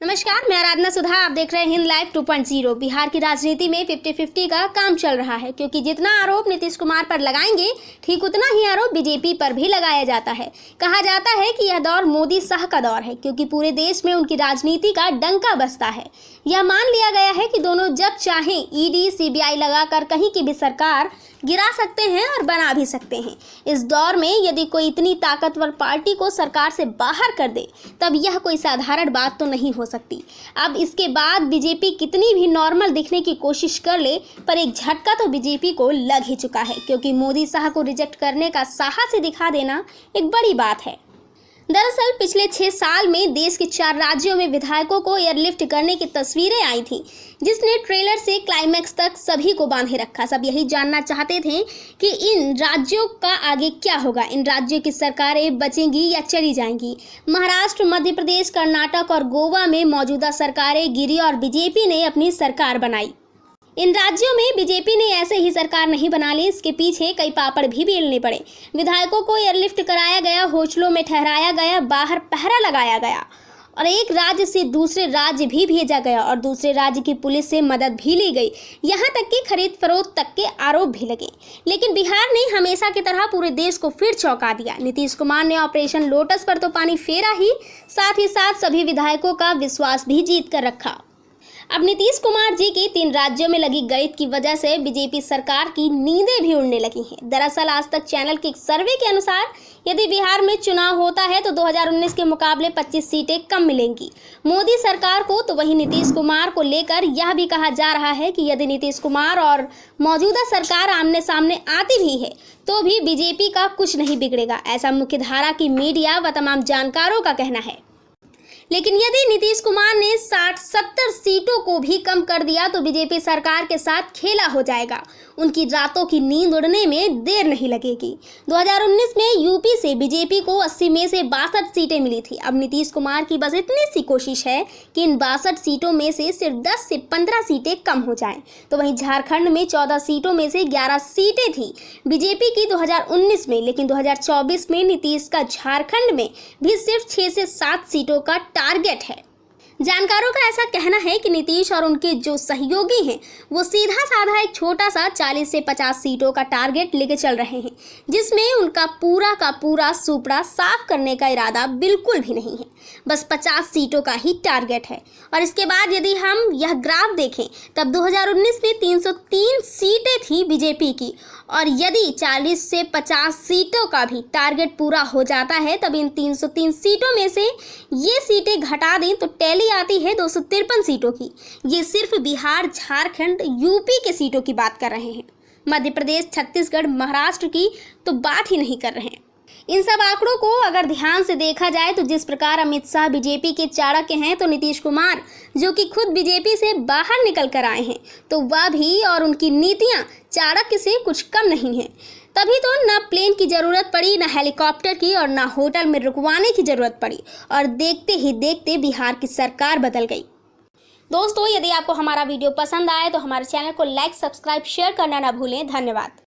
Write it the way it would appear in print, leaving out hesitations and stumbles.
नमस्कार, मैं आराधना सुधा। आप देख रहे हैं हिंद लाइव 2.0। बिहार की राजनीति में 50-50 का काम चल रहा है, क्योंकि जितना आरोप नीतीश कुमार पर लगाएंगे ठीक उतना ही आरोप बीजेपी पर भी लगाया जाता है। कहा जाता है कि यह दौर मोदी शाह का दौर है, क्योंकि पूरे देश में उनकी राजनीति का डंका बजता है। यह मान लिया गया है कि दोनों जब चाहें ईडी सीबीआई लगाकर कहीं की भी सरकार गिरा सकते हैं और बना भी सकते हैं। इस दौर में यदि कोई इतनी ताकतवर पार्टी को सरकार से बाहर कर दे, तब यह कोई साधारण बात तो नहीं हो सकती। अब इसके बाद बीजेपी कितनी भी नॉर्मल दिखने की कोशिश कर ले, पर एक झटका तो बीजेपी को लग ही चुका है, क्योंकि मोदी शाह को रिजेक्ट करने का साहस दिखा देना एक बड़ी बात है। दरअसल पिछले 6 साल में देश के 4 राज्यों में विधायकों को एयरलिफ्ट करने की तस्वीरें आई थी, जिसने ट्रेलर से क्लाइमैक्स तक सभी को बांधे रखा। सब यही जानना चाहते थे कि इन राज्यों का आगे क्या होगा, इन राज्यों की सरकारें बचेंगी या चली जाएंगी। महाराष्ट्र, मध्य प्रदेश, कर्नाटक और गोवा में मौजूदा सरकारें गिरी और बीजेपी ने अपनी सरकार बनाई। इन राज्यों में बीजेपी ने ऐसे ही सरकार नहीं बना ली, इसके पीछे कई पापड़ भी बेलने पड़े। विधायकों को एयरलिफ्ट कराया गया, होटलों में ठहराया गया, बाहर पहरा लगाया गया और एक राज्य से दूसरे राज्य भी भेजा गया और दूसरे राज्य की पुलिस से मदद भी ली गई। यहाँ तक कि खरीद फरोख्त तक के आरोप भी लगे। लेकिन बिहार ने हमेशा की तरह पूरे देश को फिर चौंका दिया। नीतीश कुमार ने ऑपरेशन लोटस पर तो पानी फेरा ही, साथ ही साथ सभी विधायकों का विश्वास भी जीत कर रखा। अब नीतीश कुमार जी की 3 राज्यों में लगी गणित की वजह से बीजेपी सरकार की नींदें भी उड़ने लगी हैं। दरअसल आज तक चैनल के एक सर्वे के अनुसार यदि बिहार में चुनाव होता है तो 2019 के मुकाबले 25 सीटें कम मिलेंगी मोदी सरकार को। तो वहीं नीतीश कुमार को लेकर यह भी कहा जा रहा है कि यदि नीतीश कुमार और मौजूदा सरकार आमने सामने आती भी है तो भी बीजेपी का कुछ नहीं बिगड़ेगा। ऐसा मुख्यधारा की मीडिया व तमाम जानकारों का कहना है। लेकिन यदि नीतीश कुमार ने 60-70 सीटों को भी कम कर दिया तो बीजेपी सरकार के साथ खेला हो जाएगा। उनकी रातों की नींद उड़ने में देर नहीं लगेगी। 2019 में यूपी से बीजेपी को 80 में से 62 सीटें मिली थी। अब नीतीश कुमार की बस इतनी सी कोशिश है कि इन 62 सीटों में से सिर्फ 10 से 15 सीटें कम हो जाएं। तो वहीं झारखंड में 14 सीटों में से 11 सीटें थी बीजेपी की 2019 में, लेकिन 2024 में नीतीश का झारखंड में भी सिर्फ 6 से 7 सीटों का टारगेट है। जानकारों का ऐसा कहना है कि नीतीश और उनके जो सहयोगी हैं वो सीधा साधा एक छोटा सा 40 से 50 सीटों का टारगेट लेके चल रहे हैं, जिसमें उनका पूरा का पूरा सुपड़ा साफ करने का इरादा बिल्कुल भी नहीं है। बस 50 सीटों का ही टारगेट है। और इसके बाद यदि हम यह ग्राफ देखें तब 2019 में 303 सीटें थी बीजेपी की, और यदि 40 से 50 सीटों का भी टारगेट पूरा हो जाता है तब इन 303 सीटों में से ये सीटें घटा दें तो टैली आती है 253 सीटों की। ये सिर्फ बिहार, झारखंड, यूपी के सीटों की बात कर रहे हैं। मध्य प्रदेश, छत्तीसगढ़, महाराष्ट्र की तो बात ही नहीं कर रहे हैं। इन सब आंकड़ों को अगर ध्यान से देखा जाए तो जिस प्रकार अमित शाह बीजेपी के चाणक्य हैं, तो नीतीश कुमार जो कि खुद बीजेपी से बाहर निकल कर आए हैं, तो वह भी और उनकी नीतियां चाणक्य से कुछ कम नहीं है। तभी तो ना प्लेन की ज़रूरत पड़ी, ना हेलीकॉप्टर की, और ना होटल में रुकवाने की ज़रूरत पड़ी, और देखते ही देखते बिहार की सरकार बदल गई। दोस्तों, यदि आपको हमारा वीडियो पसंद आए तो हमारे चैनल को लाइक, सब्सक्राइब, शेयर करना ना भूलें। धन्यवाद।